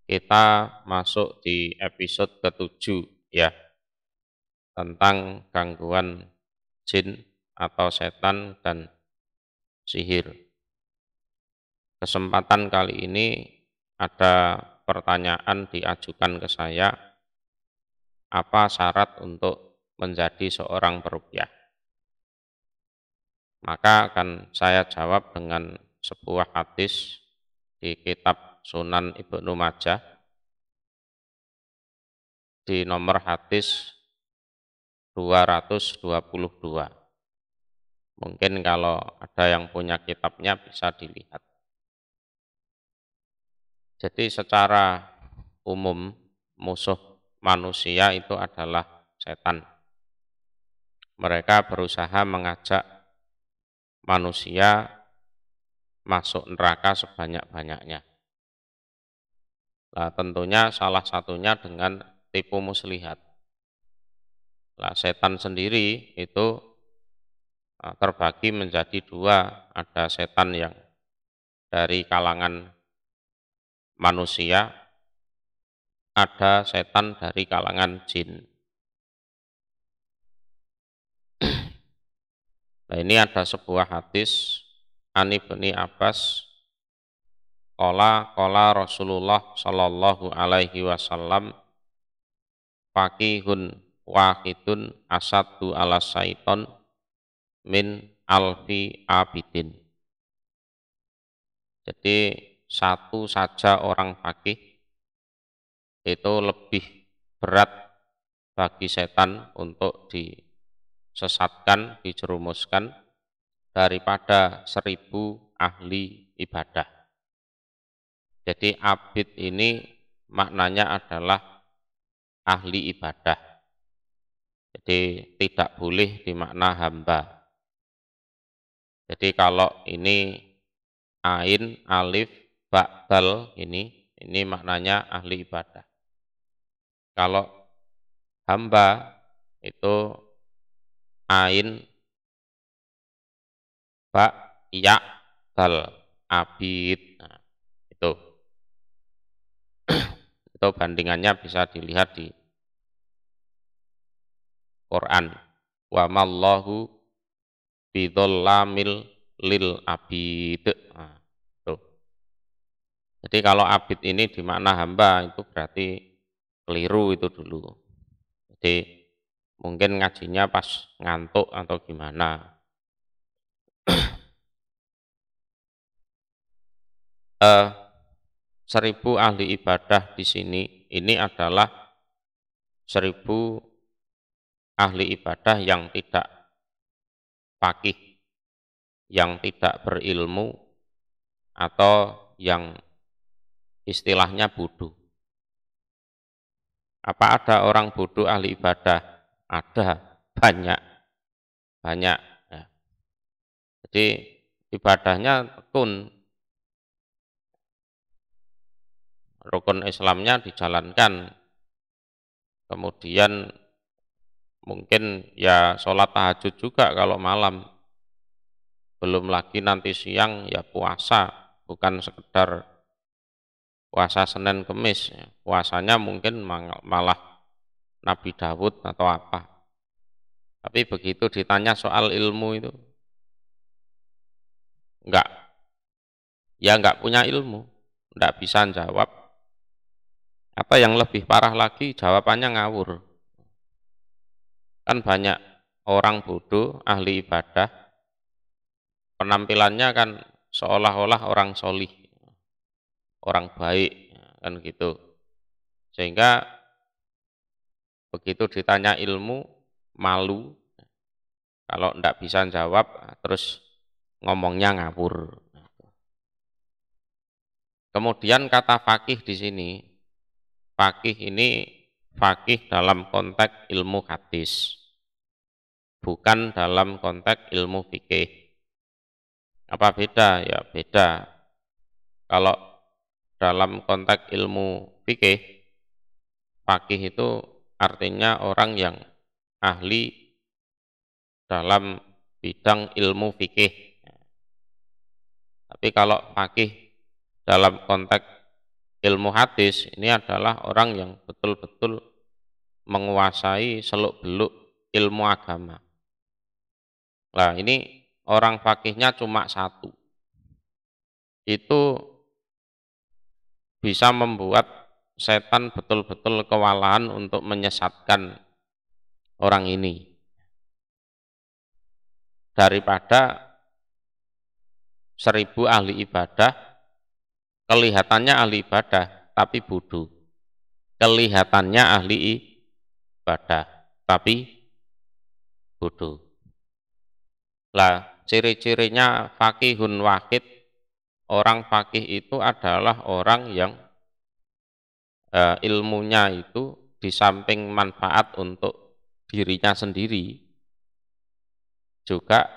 Kita masuk di episode ke-7 ya, tentang gangguan jin atau setan dan sihir. Kesempatan kali ini ada pertanyaan diajukan ke saya, apa syarat untuk menjadi seorang peruqyah? Maka akan saya jawab dengan sebuah hadis di kitab Sunan Ibnu Majah di nomor hadis 222. Mungkin kalau ada yang punya kitabnya bisa dilihat. Jadi secara umum musuh manusia itu adalah setan. Mereka berusaha mengajak manusia masuk neraka sebanyak-banyaknya. Nah, tentunya salah satunya dengan tipu muslihat. Nah, setan sendiri itu terbagi menjadi dua, ada setan yang dari kalangan manusia, ada setan dari kalangan jin. Nah, ini ada sebuah hadis Ani bin Abbas qala Rasulullah sallallahu alaihi wasallam faqihun wahidun asadu ala syaiton min alfi abidin. Jadi satu saja orang faqih itu lebih berat bagi setan untuk disesatkan, dijerumuskan daripada 1000 ahli ibadah. Jadi abid ini maknanya adalah ahli ibadah. Jadi tidak boleh dimakna hamba. Jadi kalau ini ain, alif, ba, dal ini maknanya ahli ibadah. Kalau hamba itu ain, ba, ya, dal, abid. Nah, itu bandingannya bisa dilihat di Quran. Wa mallahu bidzallamil lil abid. Nah, itu. Jadi kalau abid ini dimakna hamba itu berarti keliru itu dulu. Jadi mungkin ngajinya pas ngantuk atau gimana. 1000 ahli ibadah di sini ini adalah 1000 ahli ibadah yang tidak faqih, yang tidak berilmu, atau yang istilahnya bodoh. Apa ada orang bodoh ahli ibadah? Ada, banyak. Ya. Jadi ibadahnya tekun, rukun Islamnya dijalankan, kemudian mungkin ya sholat tahajud juga kalau malam, belum lagi nanti siang ya puasa, bukan sekedar puasa Senin Kemis, puasanya mungkin malah Nabi Dawud atau apa. Tapi begitu ditanya soal ilmu itu, enggak punya ilmu, enggak bisa jawab. Atau yang lebih parah lagi, jawabannya ngawur. Kan banyak orang bodoh, ahli ibadah, penampilannya kan seolah-olah orang solih, orang baik, kan gitu. Sehingga begitu ditanya ilmu, malu, kalau enggak bisa jawab, terus ngomongnya ngawur. Kemudian kata fakih di sini, fakih ini fakih dalam konteks ilmu hadis, bukan dalam konteks ilmu fikih. Apa beda? Ya beda. Kalau dalam konteks ilmu fikih, fakih itu artinya orang yang ahli dalam bidang ilmu fikih. Tapi kalau fakih dalam konteks ilmu hadis ini adalah orang yang betul-betul menguasai seluk-beluk ilmu agama. Nah, ini orang fakihnya cuma satu. Itu bisa membuat setan betul-betul kewalahan untuk menyesatkan orang ini. Daripada 1000 ahli ibadah, kelihatannya ahli ibadah, tapi bodoh. Kelihatannya ahli ibadah, tapi bodoh. Lah, ciri-cirinya fakihun wahid, orang fakih itu adalah orang yang ilmunya itu di samping manfaat untuk dirinya sendiri, juga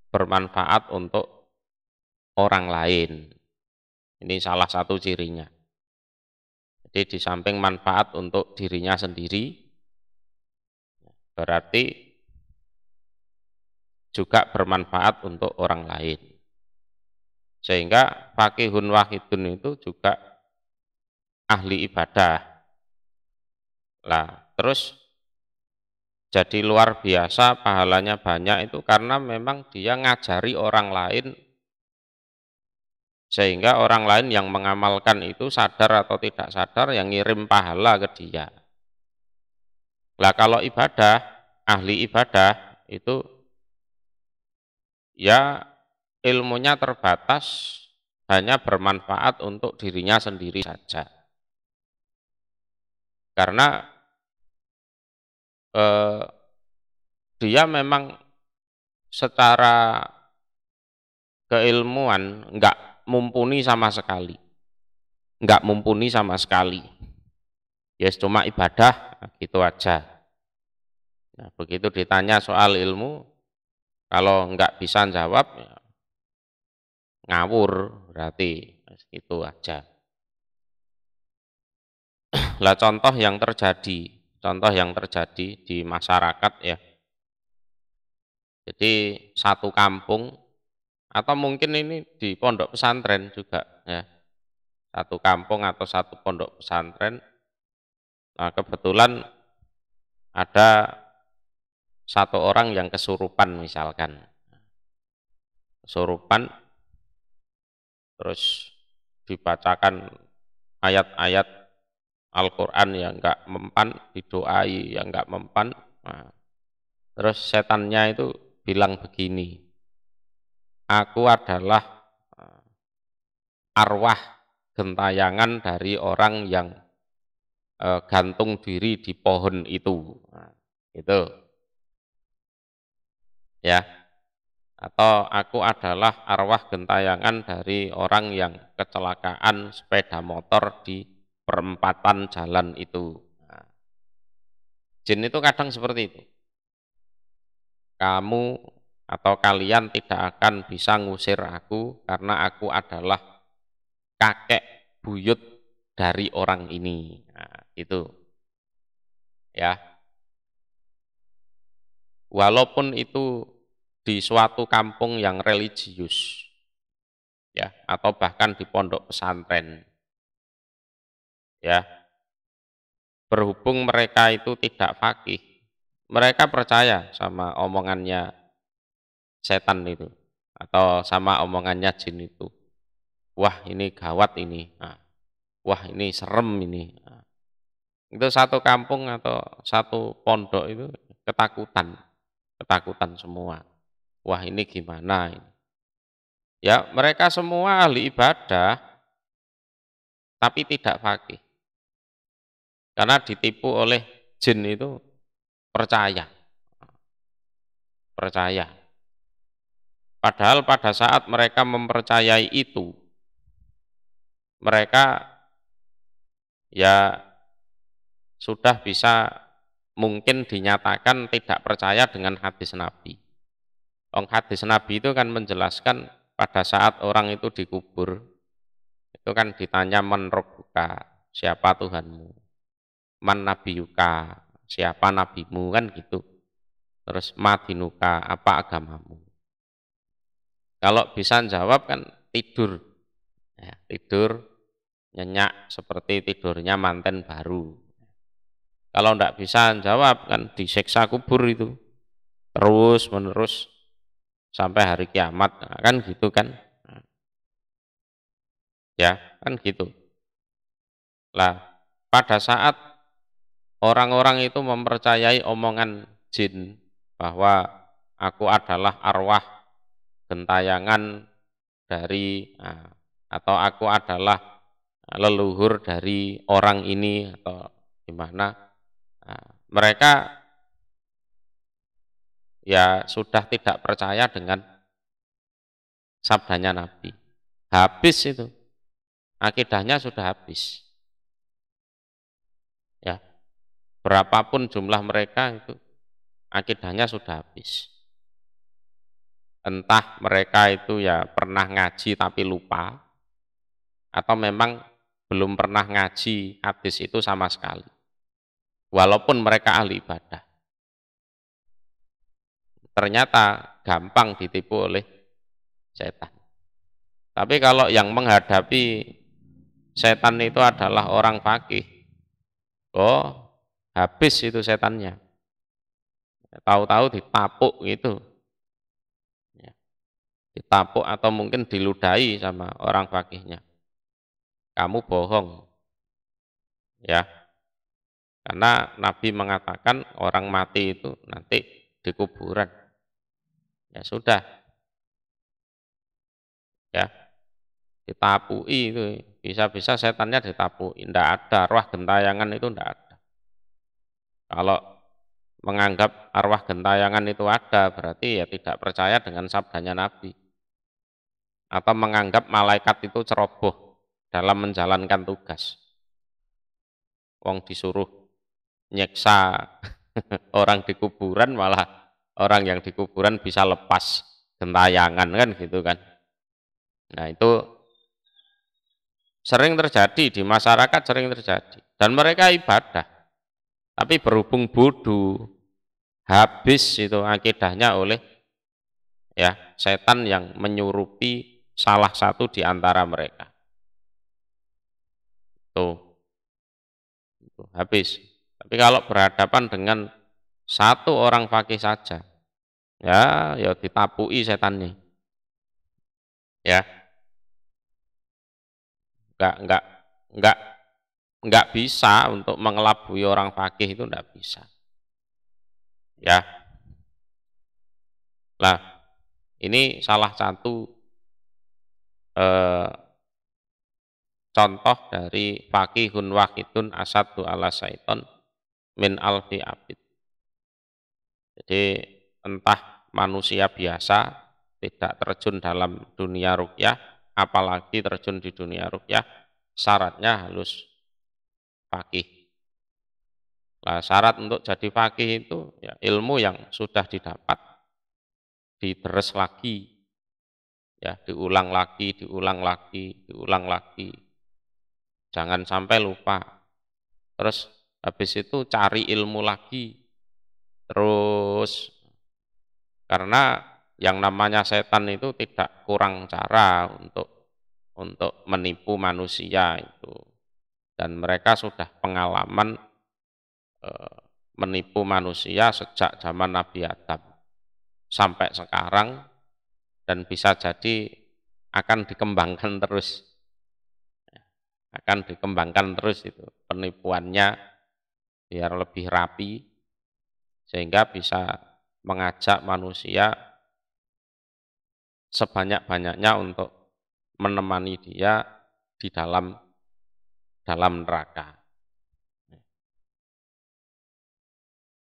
bermanfaat untuk orang lain. Ini salah satu cirinya. Jadi di samping manfaat untuk dirinya sendiri, berarti juga bermanfaat untuk orang lain. Sehingga fakihun wahidun itu juga ahli ibadah. Lah, terus jadi luar biasa, pahalanya banyak itu karena memang dia ngajari orang lain, sehingga orang lain yang mengamalkan itu sadar atau tidak sadar yang ngirim pahala ke dia. Lah kalau ibadah, ahli ibadah itu ya ilmunya terbatas, hanya bermanfaat untuk dirinya sendiri saja. Karena dia memang secara keilmuan enggak mumpuni sama sekali. Enggak mumpuni sama sekali. Ya cuma ibadah, gitu aja. Nah, begitu ditanya soal ilmu, kalau enggak bisa jawab, ya ngawur, berarti itu aja. Lah contoh yang terjadi di masyarakat ya. Jadi satu kampung, atau mungkin ini di pondok pesantren juga ya. Satu kampung atau satu pondok pesantren. Nah, kebetulan ada satu orang yang kesurupan misalkan. Kesurupan, terus dibacakan ayat-ayat Al-Quran yang enggak mempan, didoai yang enggak mempan. Nah, terus setannya itu bilang begini, aku adalah arwah gentayangan dari orang yang gantung diri di pohon itu. Nah, itu. Ya. Atau aku adalah arwah gentayangan dari orang yang kecelakaan sepeda motor di perempatan jalan itu. Nah, jin itu kadang seperti itu. Kamu atau kalian tidak akan bisa ngusir aku karena aku adalah kakek buyut dari orang ini. Nah, itu. Ya. Walaupun itu di suatu kampung yang religius, ya, atau bahkan di pondok pesantren, ya, berhubung mereka itu tidak fakih, mereka percaya sama omongannya setan itu, atau sama omongannya jin itu. Wah ini gawat ini, nah, wah ini serem ini. Nah, itu satu kampung atau satu pondok itu ketakutan semua. Wah ini gimana ini? Ya mereka semua ahli ibadah, tapi tidak fakih. Karena ditipu oleh jin itu percaya. Padahal pada saat mereka mempercayai itu, mereka ya sudah bisa mungkin dinyatakan tidak percaya dengan hadis Nabi. Hadis Nabi itu kan menjelaskan pada saat orang itu dikubur, itu kan ditanya man rabbuka, siapa Tuhanmu? Man nabiyuka, siapa nabimu, kan gitu. Terus madinuka, apa agamamu? Kalau bisa jawab kan tidur. Ya, tidur, nyenyak seperti tidurnya manten baru. Kalau tidak bisa jawab kan disiksa kubur itu terus menerus sampai hari kiamat. Nah, kan gitu kan. Ya, kan gitu. Lah, pada saat orang-orang itu mempercayai omongan jin bahwa aku adalah arwah gentayangan dari atau aku adalah leluhur dari orang ini atau gimana, mereka ya sudah tidak percaya dengan sabdanya Nabi. Habis itu, akidahnya sudah habis. Ya, berapapun jumlah mereka itu akidahnya sudah habis. Entah mereka itu ya pernah ngaji tapi lupa, atau memang belum pernah ngaji hadis itu sama sekali. Walaupun mereka ahli ibadah. Ternyata gampang ditipu oleh setan. Tapi kalau yang menghadapi setan itu adalah orang fakih, oh habis itu setannya. Tahu-tahu ditapuk gitu. Ditapuk atau mungkin diludahi sama orang fakihnya. Kamu bohong. Ya. Karena Nabi mengatakan orang mati itu nanti di kuburan. Ya sudah. Ya. Ditapui itu. Bisa-bisa setannya ditapui. Tidak ada. Arwah gentayangan itu tidak ada. Kalau menganggap arwah gentayangan itu ada, berarti ya tidak percaya dengan sabdanya Nabi. Atau menganggap malaikat itu ceroboh dalam menjalankan tugas. Wong disuruh nyeksa orang di kuburan, malah orang yang di kuburan bisa lepas gentayangan kan gitu kan. Nah itu sering terjadi di masyarakat, sering terjadi. Dan mereka ibadah. Tapi berhubung bodoh, habis itu akidahnya oleh ya setan yang menyurupi salah satu di antara mereka. Tuh, habis. Tapi kalau berhadapan dengan satu orang fakih saja, ya ditapui setannya. Ya, enggak enggak enggak bisa untuk mengelabui orang fakih itu enggak bisa. Ya. Lah, ini salah satu contoh dari fakihun wahidun asadu ala syaiton min alfi abid. Jadi entah manusia biasa tidak terjun dalam dunia ruqyah, apalagi terjun di dunia ruqyah, syaratnya harus fakih. Nah, syarat untuk jadi fakih itu ya, ilmu yang sudah didapat dideres lagi, ya diulang lagi, diulang lagi, diulang lagi. Jangan sampai lupa. Terus habis itu cari ilmu lagi. Terus karena yang namanya setan itu tidak kurang cara untuk menipu manusia itu. Dan mereka sudah pengalaman menipu manusia sejak zaman Nabi Adam sampai sekarang, dan bisa jadi akan dikembangkan terus. Akan dikembangkan terus itu penipuannya biar lebih rapi sehingga bisa mengajak manusia sebanyak-banyaknya untuk menemani dia di dalam neraka.